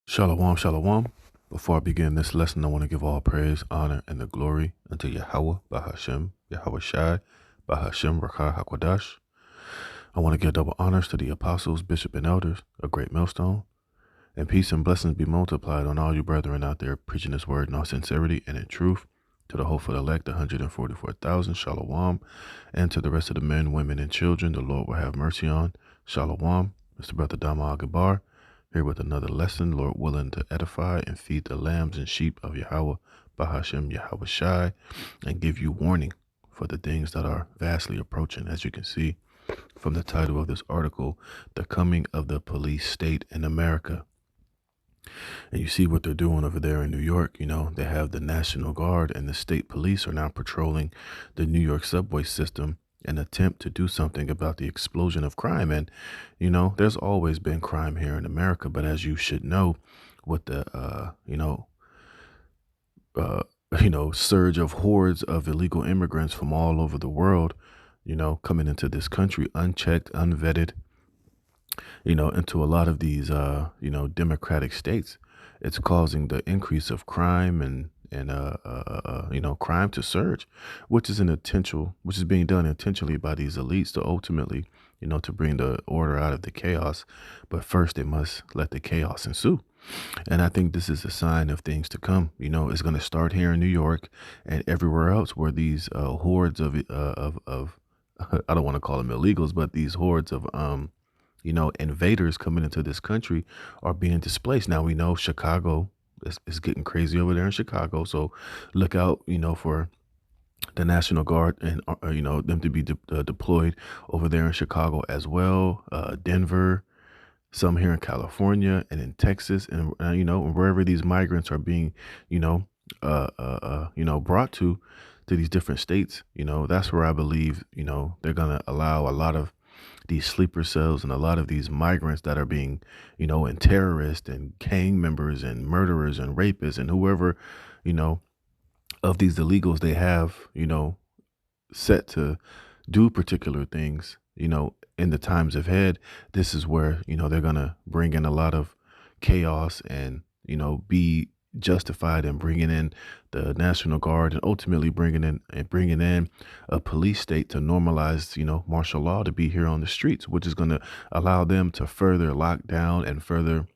Shalom, shalom. Before I begin this lesson, I want to give all praise, honor, and the glory unto Yahweh, Bahashem, Yahweh Shai, Bahashem, Rakah HaKodash. I want to give double honors to the apostles, bishop, and elders, a great millstone. And peace and blessings be multiplied on all you brethren out there preaching this word in all sincerity and in truth. To the hopeful elect, 144,000, shalom. And to the rest of the men, women, and children, the Lord will have mercy on. Shalom. Mr. Brother Dama Agabar, here with another lesson, Lord willing to edify and feed the lambs and sheep of Yahweh, Bahashem, Yahweh Shai, and give you warning for the things that are vastly approaching. As you can see from the title of this article, The Coming of the Police State in America. And you see what they're doing over there in New York. You know, they have the National Guard and the state police are now patrolling the New York subway system in an attempt to do something about the explosion of crime. And, you know, there's always been crime here in America. But as you should know, with the, uh, surge of hordes of illegal immigrants from all over the world, you know, coming into this country unchecked, unvetted, into a lot of these, democratic states, it's causing the increase of crime and crime to surge, which is which is being done intentionally by these elites to ultimately, to bring the order out of the chaos. But first, they must let the chaos ensue. And I think this is a sign of things to come. You know, it's going to start here in New York and everywhere else where these hordes of I don't want to call them illegals, but these hordes of invaders coming into this country are being displaced. Now we know Chicago is getting crazy over there in Chicago. So look out, for the National Guard and, them to be deployed over there in Chicago as well. Denver, some here in California and in Texas and, wherever these migrants are being, brought to these different states, that's where I believe, they're going to allow a lot of these sleeper cells and a lot of these migrants that are being, and terrorists and gang members and murderers and rapists and whoever, of these illegals they have, set to do particular things, in the times ahead. This is where, they're going to bring in a lot of chaos and, be justified in bringing in the National Guard and ultimately bringing in a police state to normalize, martial law to be here on the streets, which is going to allow them to further lock down and further,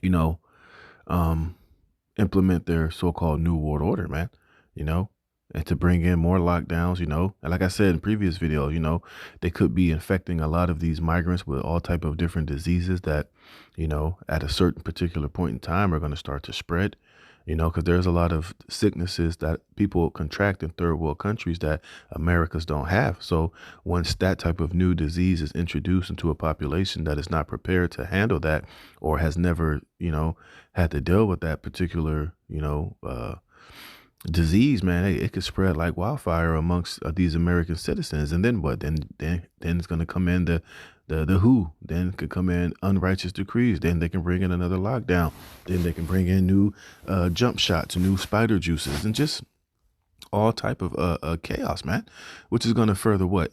you know, um, implement their so-called New World Order, man, you know, and to bring in more lockdowns, and like I said in previous videos, they could be infecting a lot of these migrants with all type of different diseases that, at a certain particular point in time are going to start to spread, because there's a lot of sicknesses that people contract in third world countries that Americas don't have. So once that type of new disease is introduced into a population that is not prepared to handle that or has never, had to deal with that particular, disease, man, hey, it could spread like wildfire amongst these American citizens. And then what? Then it's going to come in the WHO. Then could come in unrighteous decrees. Then they can bring in another lockdown. Then they can bring in new jump shots, new spider juices, and just all type of chaos, man. Which is going to further what?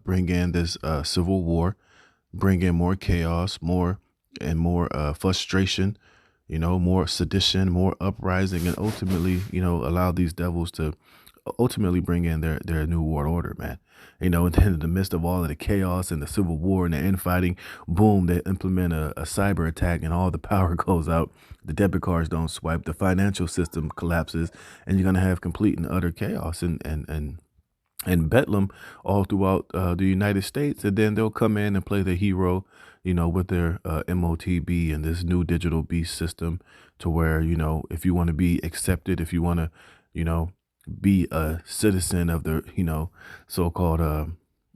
Bring in this civil war, bring in more chaos, more and more frustration, more sedition, more uprising, and ultimately, allow these devils to ultimately bring in their new world order, man. And then in the midst of all of the chaos and the civil war and the infighting, boom, they implement a cyber attack and all the power goes out. The debit cards don't swipe, the financial system collapses, and you're going to have complete and utter chaos and bedlam all throughout the United States. And then they'll come in and play the hero, with their MOTB and this new digital beast system to where, if you want to be accepted, if you want to, be a citizen of the, so-called,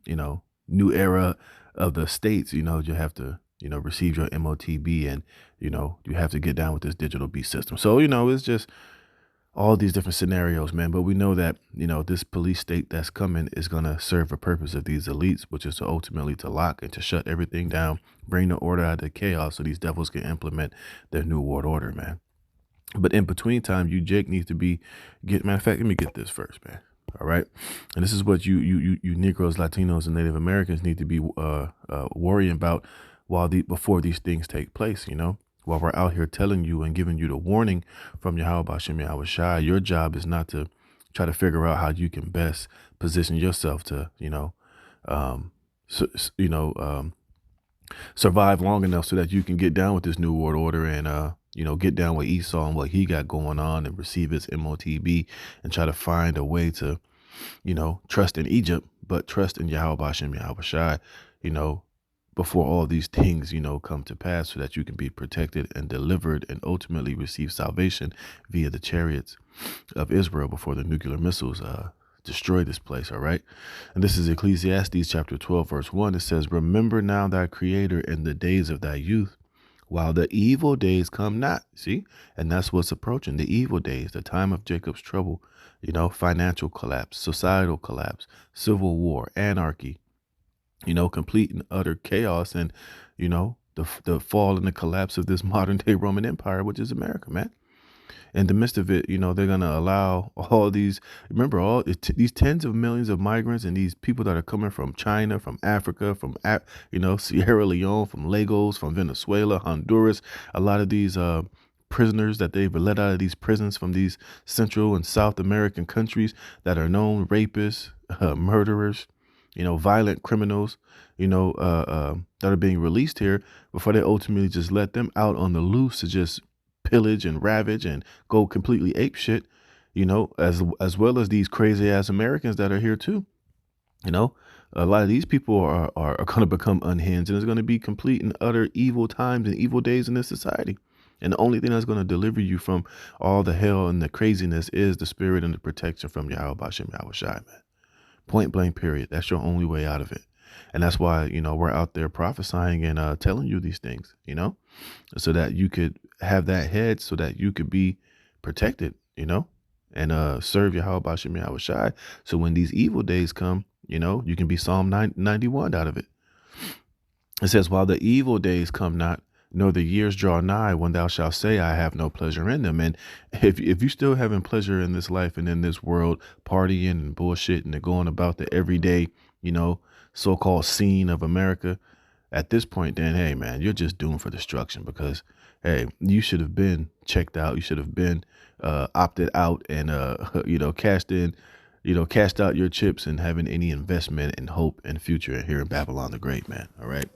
new era of the states, you have to, receive your MOTB and, you have to get down with this digital beast system. So, it's just all these different scenarios, man. But we know that, this police state that's coming is going to serve a purpose of these elites, which is to ultimately to lock and to shut everything down, bring the order out of the chaos so these devils can implement their new world order, man. But in between time, you Jake needs to matter of fact, let me get this first, man. All right. And this is what you Negroes, Latinos, and Native Americans need to be worrying about before these things take place, while we're out here telling you and giving you the warning from Yahweh Bashem Yahweh Shai, your job is not to try to figure out how you can best position yourself to, um, so, survive long enough so that you can get down with this new world order and, get down with Esau and what he got going on and receive his MOTB and try to find a way to, trust in Egypt, but trust in Yahweh Bashem Yahweh Shai, before all these things, come to pass so that you can be protected and delivered and ultimately receive salvation via the chariots of Israel before the nuclear missiles destroy this place. All right. And this is Ecclesiastes chapter 12, verse 1. It says, remember now thy creator in the days of thy youth, while the evil days come not. See? And that's what's approaching, the evil days, the time of Jacob's trouble, financial collapse, societal collapse, civil war, anarchy, complete and utter chaos and, the fall and the collapse of this modern day Roman Empire, which is America, man. In the midst of it, they're going to allow all these, remember, these tens of millions of migrants and these people that are coming from China, from Africa, from, Sierra Leone, from Lagos, from Venezuela, Honduras, a lot of these prisoners that they've let out of these prisons from these Central and South American countries that are known rapists, murderers, violent criminals, that are being released here before they ultimately just let them out on the loose to just pillage and ravage and go completely ape shit, as well as these crazy ass Americans that are here too. A lot of these people are going to become unhinged, and it's going to be complete and utter evil times and evil days in this society. And the only thing that's going to deliver you from all the hell and the craziness is the spirit and the protection from Yahweh Bashem Yahweh Shai, man. Point blank, period. That's your only way out of it. And that's why, we're out there prophesying and telling you these things, so that you could have that head, so that you could be protected, and serve Yahweh Bashem Yahweh Shai. So when these evil days come, you can be Psalm 91 out of it. It says, while the evil days come not, nor the years draw nigh, when thou shalt say, I have no pleasure in them. And if you still having pleasure in this life and in this world, partying and bullshit and going about the everyday, so-called scene of America, at this point, then, hey, man, you're just doomed for destruction because, hey, you should have been checked out. You should have been opted out and, cashed out your chips and having any investment and hope and future here in Babylon the Great, man. All right.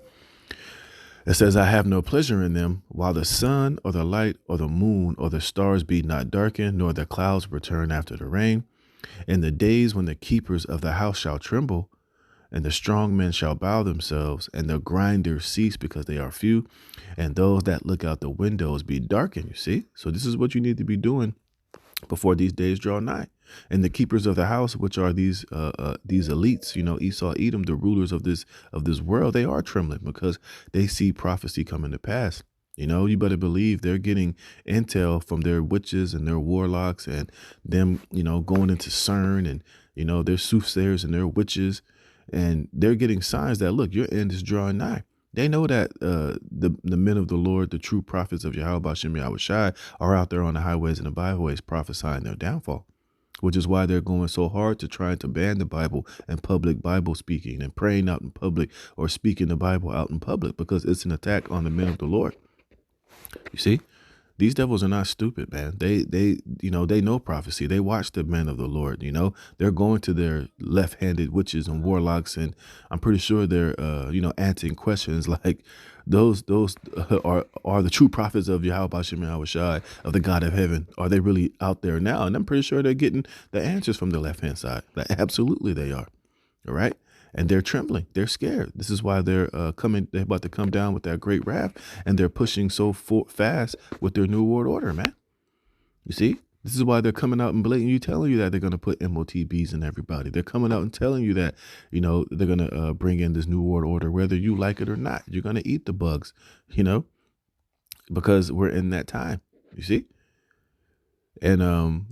It says, I have no pleasure in them, while the sun or the light or the moon or the stars be not darkened, nor the clouds return after the rain. In the days when the keepers of the house shall tremble, and the strong men shall bow themselves, and the grinders cease because they are few, and those that look out the windows be darkened. You see? So this is what you need to be doing before these days draw nigh. And the keepers of the house, which are these elites, Esau, Edom, the rulers of this world, they are trembling because they see prophecy coming to pass. You better believe they're getting intel from their witches and their warlocks and them, going into CERN and, their soothsayers and their witches. And they're getting signs that, look, your end is drawing nigh. They know that the men of the Lord, the true prophets of Yahweh Bashem Yahweh Shai, are out there on the highways and the byways prophesying their downfall, which is why they're going so hard to try to ban the Bible and public Bible speaking and praying out in public or speaking the Bible out in public, because it's an attack on the men of the Lord. You see? These devils are not stupid, man. They know prophecy. They watch the men of the Lord. They're going to their left-handed witches and warlocks, and I'm pretty sure they're answering questions like those are the true prophets of Yahweh Bashem Yahweh Shai, of the God of heaven. Are they really out there now? And I'm pretty sure they're getting the answers from the left-hand side. Like, absolutely, they are. All right. And they're trembling. They're scared. This is why they're They're about to come down with that great wrath, and they're pushing so fast with their new world order, man. You see, this is why they're coming out and blatantly telling you that they're going to put MOTBs in everybody. They're coming out and telling you that, they're going to bring in this new world order, whether you like it or not. You're going to eat the bugs, because we're in that time. You see, and and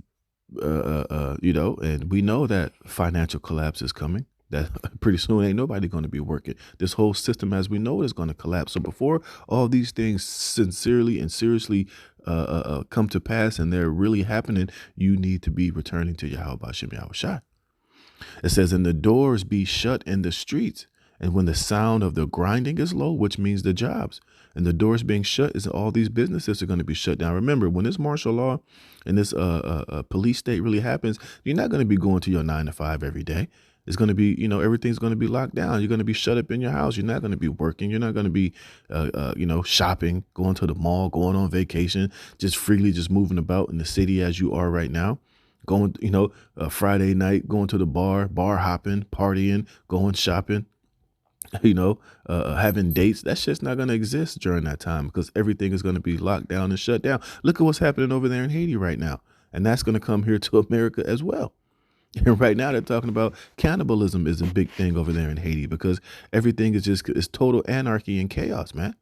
we know that financial collapse is coming. That pretty soon ain't nobody going to be working. This whole system as we know it is going to collapse. So before all these things sincerely and seriously come to pass and they're really happening, you need to be returning to Yahweh Bashem Yahweh Shai. It says, and the doors be shut in the streets, And when the sound of the grinding is low, which means the jobs and the doors being shut, is all these businesses are going to be shut down. Remember, when this martial law and this police state really happens, you're not going to be going to your 9 to 5 every day. It's going to be, everything's going to be locked down. You're going to be shut up in your house. You're not going to be working. You're not going to be, shopping, going to the mall, going on vacation, just freely just moving about in the city as you are right now. Going, Friday night, going to the bar hopping, partying, going shopping, having dates. That shit's not going to exist during that time because everything is going to be locked down and shut down. Look at what's happening over there in Haiti right now. And that's going to come here to America as well. And right now they're talking about cannibalism is a big thing over there in Haiti because everything is total anarchy and chaos, man.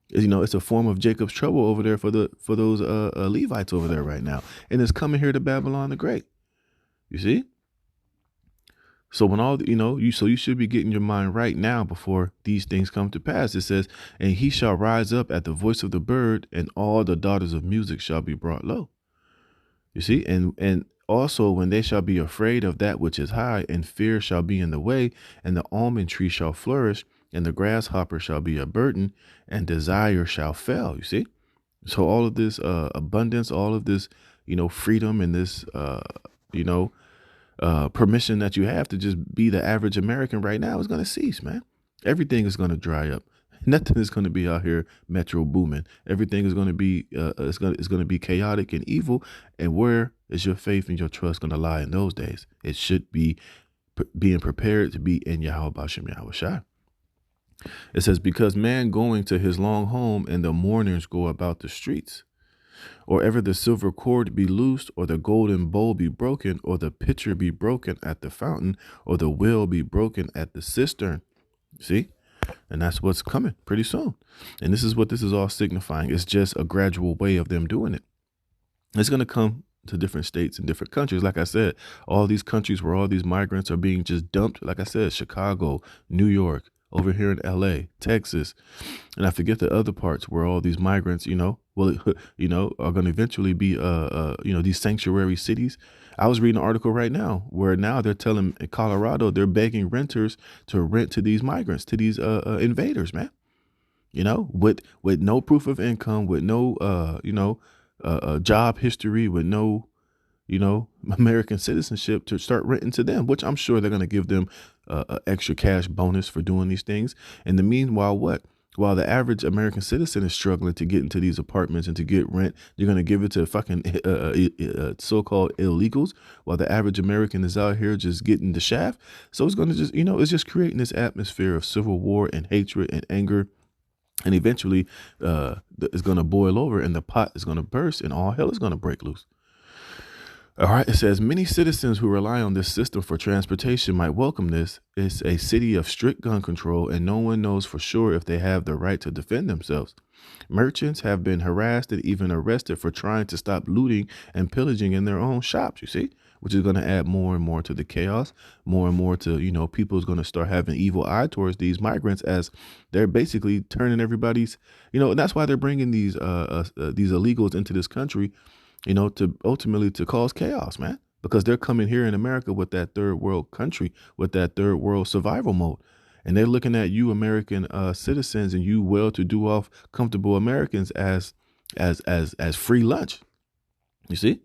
It's a form of Jacob's trouble over there for those Levites over there right now. And it's coming here to Babylon the Great. You see? So when you should be getting your mind right now before these things come to pass. It says, and he shall rise up at the voice of the bird, and all the daughters of music shall be brought low. You see, and also when they shall be afraid of that which is high, and fear shall be in the way, and the almond tree shall flourish, and the grasshopper shall be a burden, and desire shall fail. You see, so all of this abundance, all of this, freedom, and this, permission that you have to just be the average American right now is going to cease, man. Everything is going to dry up. Nothing is going to be out here metro booming. Everything is going to be it's going to be chaotic and evil. And where is your faith and your trust going to lie in those days? It should be being prepared to be in Yahweh Bashem Yahweh Shai. It says, because man going to his long home, and the mourners go about the streets. Or ever the silver cord be loosed, or the golden bowl be broken, or the pitcher be broken at the fountain, or the well be broken at the cistern. See? And that's what's coming pretty soon. And this is what this is all signifying. It's just a gradual way of them doing it. It's going to come to different states and different countries. Like I said, all these countries where all these migrants are being just dumped. Like I said, Chicago, New York, over here in LA, Texas. And I forget the other parts where all these migrants, are going to eventually be, these sanctuary cities. I was reading an article right now where now they're telling in Colorado, they're begging renters to rent to these migrants, to these invaders, man. With no proof of income, with no, job history, with no, American citizenship, to start renting to them, which I'm sure they're going to give them an extra cash bonus for doing these things. And the meanwhile, while the average American citizen is struggling to get into these apartments and to get rent, you're going to give it to fucking so-called illegals, while the average American is out here just getting the shaft. So it's going to just, it's just creating this atmosphere of civil war and hatred and anger. And eventually it's going to boil over, and the pot is going to burst, and all hell is going to break loose. All right, it says, many citizens who rely on this system for transportation might welcome this. It's a city of strict gun control, and no one knows for sure if they have the right to defend themselves. Merchants have been harassed and even arrested for trying to stop looting and pillaging in their own shops, you see, which is going to add more and more to the chaos, more and more to, people is going to start having evil eye towards these migrants as they're basically turning everybody's, and that's why they're bringing these illegals into this country, to ultimately to cause chaos, man, because they're coming here in America with that third world country, with that third world survival mode. And they're looking at you American citizens and you well-to-do off comfortable Americans as free lunch. You see?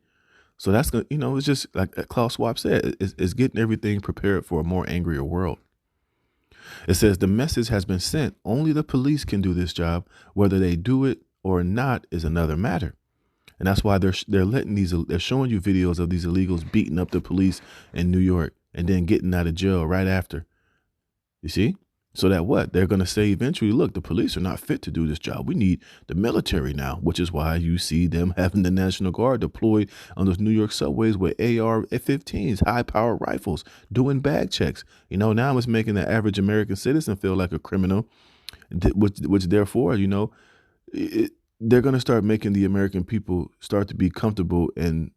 So that's going to, it's just like Klaus Schwab said, it's getting everything prepared for a more angrier world. It says the message has been sent. Only the police can do this job. Whether they do it or not is another matter. And that's why they're showing you videos of these illegals beating up the police in New York and then getting out of jail right after. You see? So that they're going to say eventually, look, the police are not fit to do this job. We need the military now, which is why you see them having the National Guard deployed on those New York subways with AR-15s, high-powered rifles, doing bag checks. Now it's making the average American citizen feel like a criminal, which therefore, they're going to start making the American people start to be comfortable and,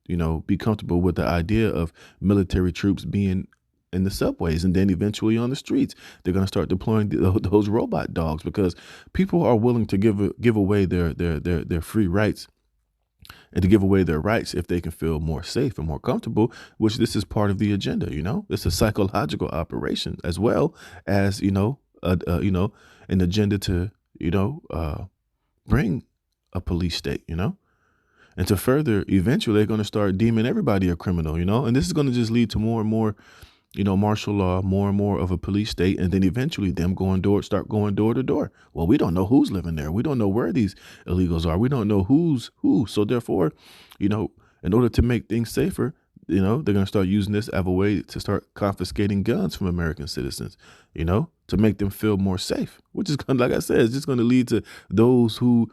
be comfortable with the idea of military troops being in the subways and then eventually on the streets. They're going to start deploying those robot dogs because people are willing to give away their free rights and to give away their rights if they can feel more safe and more comfortable, which this is part of the agenda. It's a psychological operation as well as, an agenda to, bring a police state, and to further, eventually they're going to start deeming everybody a criminal, and this is going to just lead to more and more, martial law, more and more of a police state, and then eventually them start going door to door. Well, we don't know who's living there. We don't know where these illegals are. We don't know who's who. So therefore, in order to make things safer, they're going to start using this as a way to start confiscating guns from American citizens, to make them feel more safe, which is going to, like I said, it's just going to lead to those who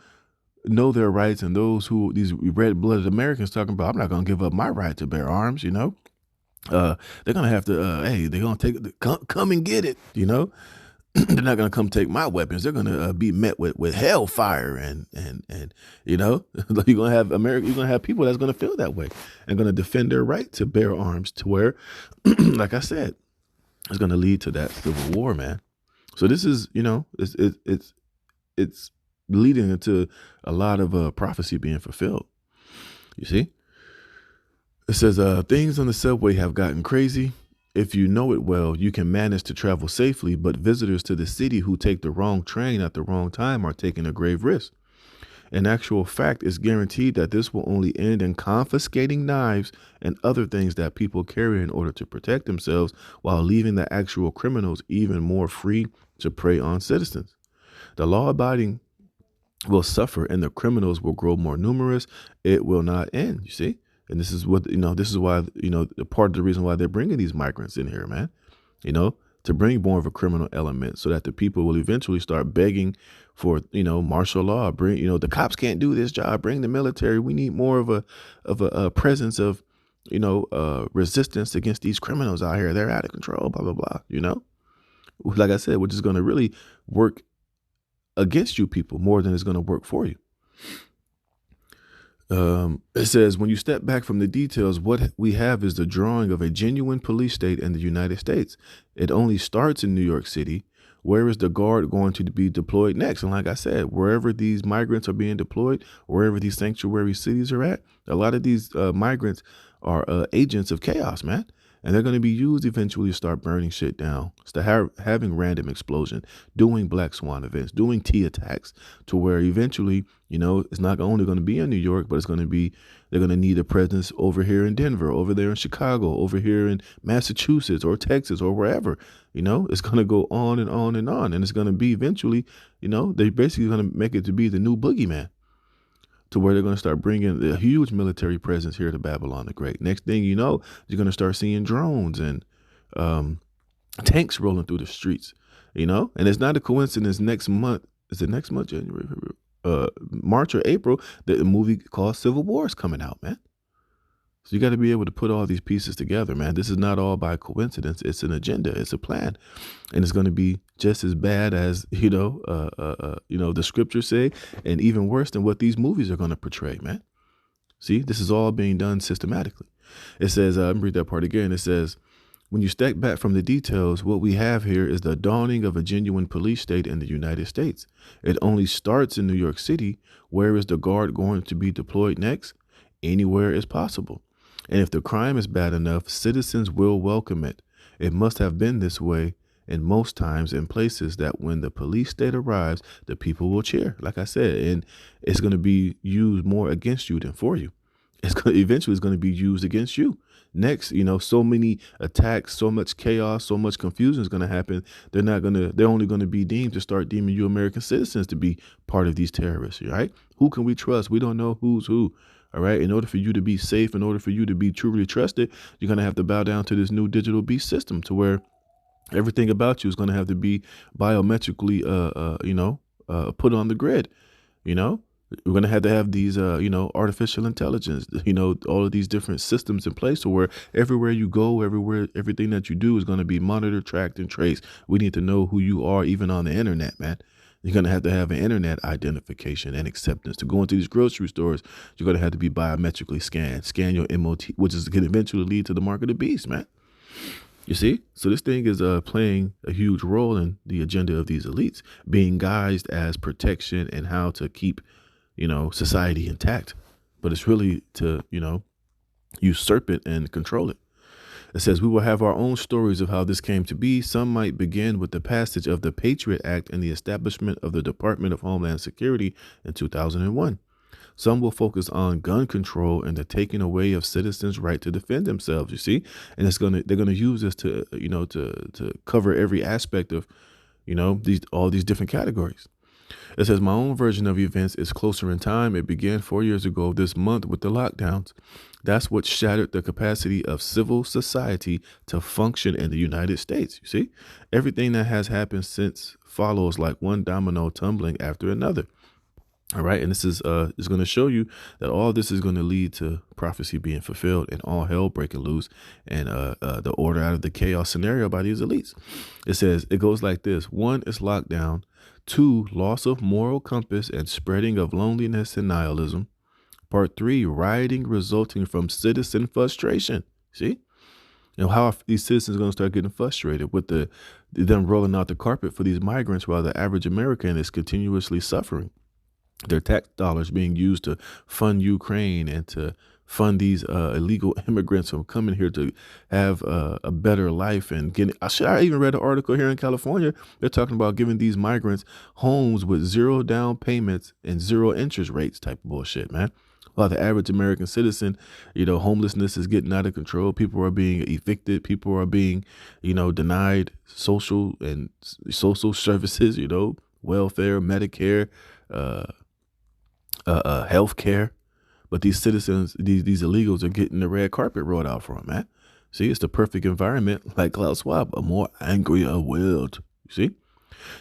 know their rights and those who these red-blooded Americans talking about, I'm not going to give up my right to bear arms, they're gonna have to they're gonna come and get it, they're not gonna come take my weapons. They're gonna be met with hellfire and you're gonna have you're gonna have people that's gonna feel that way and gonna defend their right to bear arms, to where like I said, it's gonna lead to that civil war, man. So this is, it's leading into a lot of prophecy being fulfilled, you see. It says, things on the subway have gotten crazy. If you know it well, you can manage to travel safely, but visitors to the city who take the wrong train at the wrong time are taking a grave risk. In actual fact, it's guaranteed that this will only end in confiscating knives and other things that people carry in order to protect themselves, while leaving the actual criminals even more free to prey on citizens. The law-abiding will suffer and the criminals will grow more numerous. It will not end, you see? And this is what, this is why, part of the reason why they're bringing these migrants in here, man, to bring more of a criminal element so that the people will eventually start begging for, martial law. Bring, the cops can't do this job. Bring the military. We need more of a presence of, resistance against these criminals out here. They're out of control, blah, blah, blah, like I said, which is going to really work against you people more than it's going to work for you. It says, when you step back from the details, what we have is the drawing of a genuine police state in the United States. It only starts in New York City. Where is the guard going to be deployed next? And like I said, wherever these migrants are being deployed, wherever these sanctuary cities are at, a lot of these migrants are agents of chaos, man. And they're going to be used eventually to start burning shit down, having random explosion, doing Black Swan events, doing T attacks, to where eventually, it's not only going to be in New York, but it's going to be, they're going to need a presence over here in Denver, over there in Chicago, over here in Massachusetts or Texas or wherever. It's going to go on and on and on. And it's going to be eventually, they're basically going to make it to be the new boogeyman, to where they're going to start bringing a huge military presence here to Babylon the Great. Next thing you know, you're going to start seeing drones and tanks rolling through the streets, and it's not a coincidence. Next month, is it next month, January, March or April, the movie called Civil War is coming out, man. So you got to be able to put all these pieces together, man. This is not all by coincidence. It's an agenda. It's a plan. And it's going to be just as bad as, the scriptures say, and even worse than what these movies are going to portray, man. See, this is all being done systematically. It says, let me read that part again. It says, when you step back from the details, what we have here is the dawning of a genuine police state in the United States. It only starts in New York City. Where is the guard going to be deployed next? Anywhere is possible. And if the crime is bad enough, citizens will welcome it. It must have been this way in most times in places that when the police state arrives, the people will cheer, like I said, and it's going to be used more against you than for you. Eventually it's going to be used against you. Next, so many attacks, so much chaos, so much confusion is going to happen. They're only going to be deemed to start deeming you American citizens to be part of these terrorists, right? Who can we trust? We don't know who's who. All right. In order for you to be safe, in order for you to be truly trusted, you're going to have to bow down to this new digital beast system, to where everything about you is going to have to be biometrically, put on the grid. We're going to have these, artificial intelligence, all of these different systems in place, to where everywhere you go, everything that you do is going to be monitored, tracked, and traced. We need to know who you are, even on the internet, man. You're going to have an internet identification and acceptance. To go into these grocery stores, you're going to have to be biometrically scanned, scan your MOT, which is going to eventually lead to the mark of the beast, man. You see? So this thing is playing a huge role in the agenda of these elites, being guised as protection and how to keep, society intact. but it's really to, usurp it and control it. It says, we will have our own stories of how this came to be. Some might begin with the passage of the Patriot Act and the establishment of the Department of Homeland Security in 2001. Some will focus on gun control and the taking away of citizens' right to defend themselves, you see? And they're gonna use this to, to cover every aspect of, all these different categories. It says, my own version of events is closer in time. It began 4 years ago this month with the lockdowns. That's what shattered the capacity of civil society to function in the United States. You see, everything that has happened since follows like one domino tumbling after another. All right. And this is going to show you that all this is going to lead to prophecy being fulfilled and all hell breaking loose and the order out of the chaos scenario by these elites. It says it goes like this. 1 is lockdown. 2, loss of moral compass and spreading of loneliness and nihilism. Part 3, rioting resulting from citizen frustration. See? How are these citizens going to start getting frustrated with them rolling out the carpet for these migrants while the average American is continuously suffering? Their tax dollars being used to fund Ukraine and to fund these illegal immigrants from coming here to have a better life and getting. I even read an article here in California. They're talking about giving these migrants homes with 0 down payments and 0 interest rates type of bullshit, man. While the average American citizen, homelessness is getting out of control. People are being evicted. People are being, denied social services, welfare, Medicare, health care. But these citizens, these illegals are getting the red carpet rolled out for them, man. See, it's the perfect environment, like Klaus Schwab, a more angrier world. You see?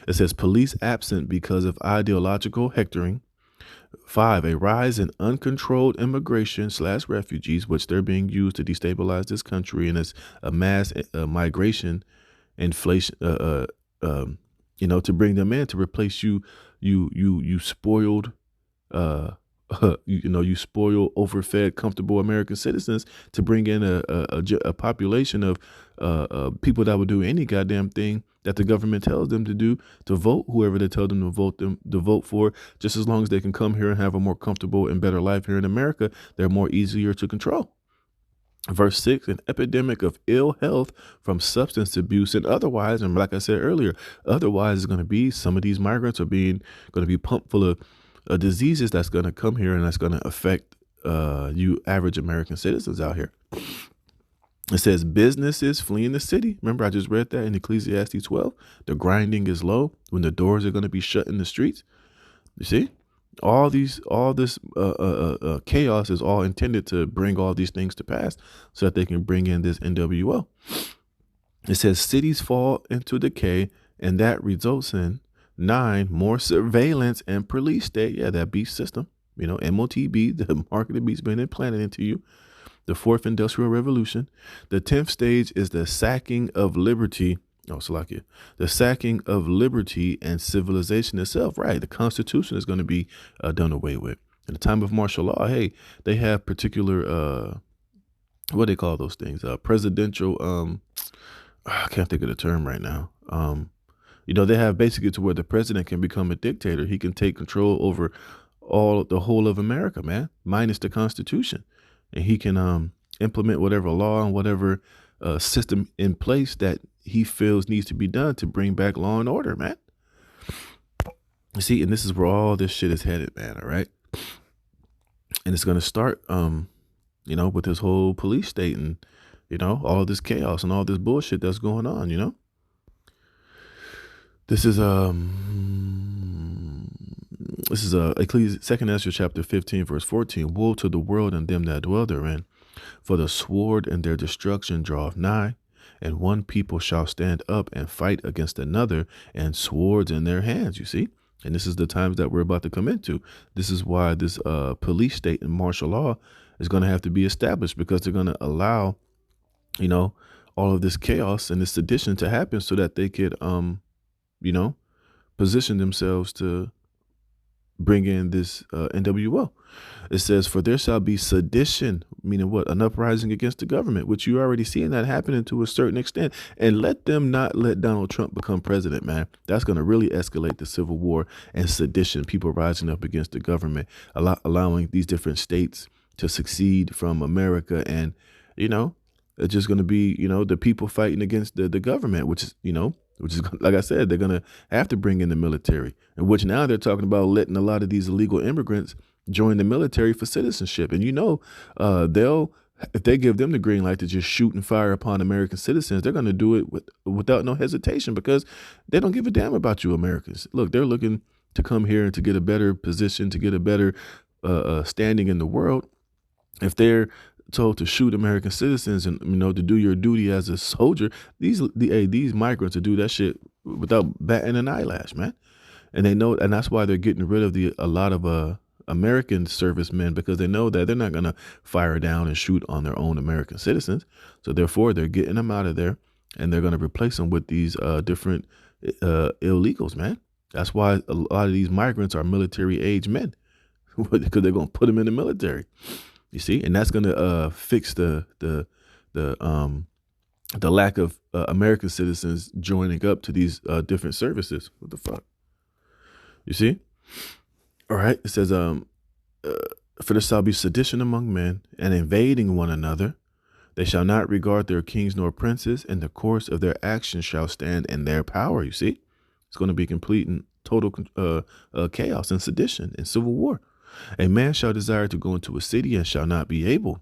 It says police absent because of ideological hectoring. 5, a rise in uncontrolled immigration / refugees, which they're being used to destabilize this country, and it's a mass migration, inflation, to bring them in to replace you spoiled, you spoil, overfed, comfortable American citizens to bring in a population of people that would do any goddamn thing that the government tells them to do, to vote whoever they tell them to vote for, just as long as they can come here and have a more comfortable and better life here in America. They're more easier to control. Verse 6, an epidemic of ill health from substance abuse and otherwise. And like I said earlier, otherwise is going to be some of these migrants are going to be pumped full of diseases that's going to come here and that's going to affect you average American citizens out here. It says businesses fleeing the city. Remember, I just read that in Ecclesiastes 12. The grinding is low when the doors are going to be shut in the streets. You see, all this chaos is all intended to bring all these things to pass so that they can bring in this NWO. It says cities fall into decay, and that results in 9, more surveillance and police state. Yeah, that beast system, MOTB, the marketing beast being implanted into you. The 4th industrial revolution. The 10th stage is the sacking of liberty. Oh, Salakia. The sacking of liberty and civilization itself. Right. The Constitution is going to be done away with. In the time of martial law, hey, they have particular, what do they call those things? Presidential, I can't think of the term right now. They have basically to where the president can become a dictator. He can take control over the whole of America, man, minus the Constitution. And he can implement whatever law and whatever system in place that he feels needs to be done to bring back law and order, man. You see, and this is where all this shit is headed, man. All right. And it's going to start, with this whole police state and, all of this chaos and all this bullshit that's going on, This is Second Ezra chapter 15, verse 14. Woe to the world and them that dwell therein, for the sword and their destruction draweth nigh, and one people shall stand up and fight against another, and swords in their hands. You see, and this is the times that we're about to come into. This is why this police state and martial law is going to have to be established, because they're going to allow, all of this chaos and this sedition to happen so that they could, position themselves to bring in this NWO. It says, for there shall be sedition, meaning what? An uprising against the government, which you already seeing that happening to a certain extent. And let them not let Donald Trump become president, man. That's going to really escalate the civil war and sedition, people rising up against the government, allowing these different states to succeed from America. And, it's just going to be, the people fighting against the government, which is, like I said, they're going to have to bring in the military, in which now they're talking about letting a lot of these illegal immigrants join the military for citizenship. And, they'll, if they give them the green light to just shoot and fire upon American citizens, they're going to do it without no hesitation, because they don't give a damn about you Americans. Look, they're looking to come here and to get a better position, to get a better standing in the world. If they're told to shoot American citizens and, to do your duty as a soldier, these migrants will do that shit without batting an eyelash, man. And they know, and that's why they're getting rid of a lot of American servicemen, because they know that they're not going to fire down and shoot on their own American citizens. So therefore, they're getting them out of there, and they're going to replace them with these different illegals, man. That's why a lot of these migrants are military age men, because they're going to put them in the military. You see, and that's going to fix the lack of American citizens joining up to these different services. What the fuck? You see? All right. It says, for there shall be sedition among men, and invading one another. They shall not regard their kings nor princes, and the course of their actions shall stand in their power. You see? It's going to be complete and total chaos and sedition and civil war. A man shall desire to go into a city and shall not be able.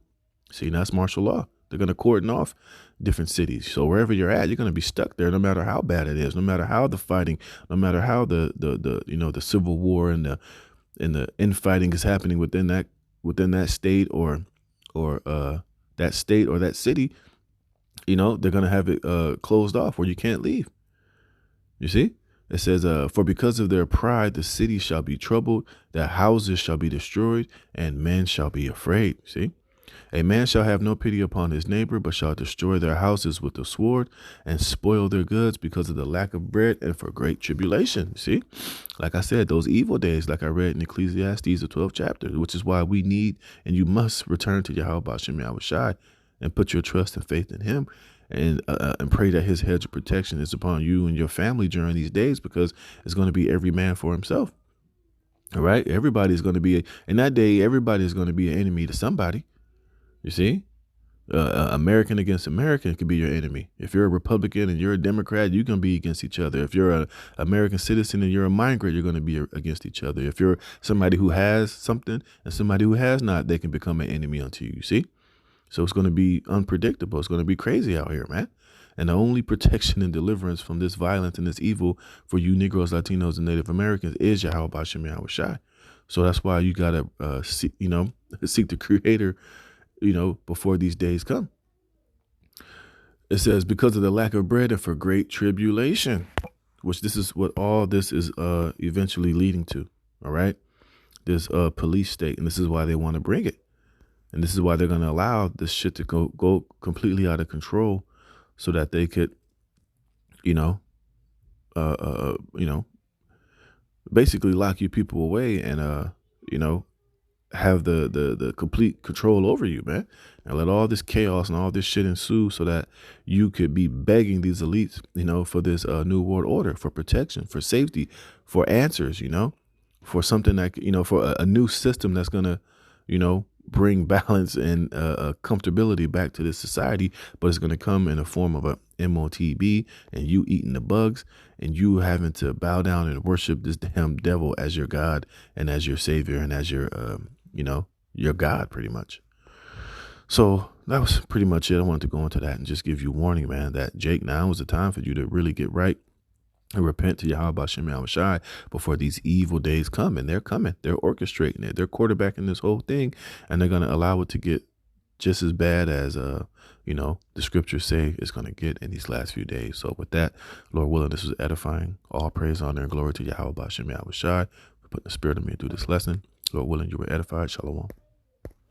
See, that's martial law. They're going to cordon off different cities. So wherever you're at, you're going to be stuck there, no matter how bad it is, no matter how the fighting, no matter how the civil war and the infighting is happening within that state or that state or that city. They're going to have it closed off where you can't leave. You see? It says, for because of their pride, the city shall be troubled, their houses shall be destroyed, and men shall be afraid. See, a man shall have no pity upon his neighbor, but shall destroy their houses with the sword and spoil their goods because of the lack of bread and for great tribulation. See, like I said, those evil days, like I read in Ecclesiastes, the 12th chapter, which is why we need and you must return to Yahweh Shem Yahushai and put your trust and faith in him. And pray that his hedge of protection is upon you and your family during these days, because it's going to be every man for himself. All right. Everybody's going to be in that day. Everybody is going to be an enemy to somebody. You see, American against American could be your enemy. If you're a Republican and you're a Democrat, you can be against each other. If you're an American citizen and you're a migrant, you're going to be against each other. If you're somebody who has something and somebody who has not, they can become an enemy unto you. You see? So it's going to be unpredictable. It's going to be crazy out here, man. And the only protection and deliverance from this violence and this evil for you Negroes, Latinos, and Native Americans is Yahweh Shem Yahushai. So that's why you got to, seek the Creator, before these days come. It says, because of the lack of bread and for great tribulation, which this is what all this is eventually leading to. All right. This police state. And this is why they want to bring it. And this is why they're going to allow this shit to go completely out of control, so that they could, basically lock you people away and, have the complete control over you, man. And let all this chaos and all this shit ensue, so that you could be begging these elites, for this new world order, for protection, for safety, for answers, for something that, for a new system that's going to, bring balance and comfortability back to this society, but it's going to come in the form of a MOTB, and you eating the bugs, and you having to bow down and worship this damn devil as your God and as your savior and as your, your God, pretty much. So that was pretty much it. I wanted to go into that and just give you warning, man, that Jake, now is the time for you to really get right and repent to Yahweh Shem Yahushai before these evil days come. And they're coming. They're orchestrating it. They're quarterbacking this whole thing, and they're going to allow it to get just as bad as, the scriptures say it's going to get in these last few days. So with that, Lord willing, this was edifying. All praise, honor, and glory to Yahweh Shem Yahushai for putting the spirit of me to do this lesson. Lord willing, you were edified. Shalom.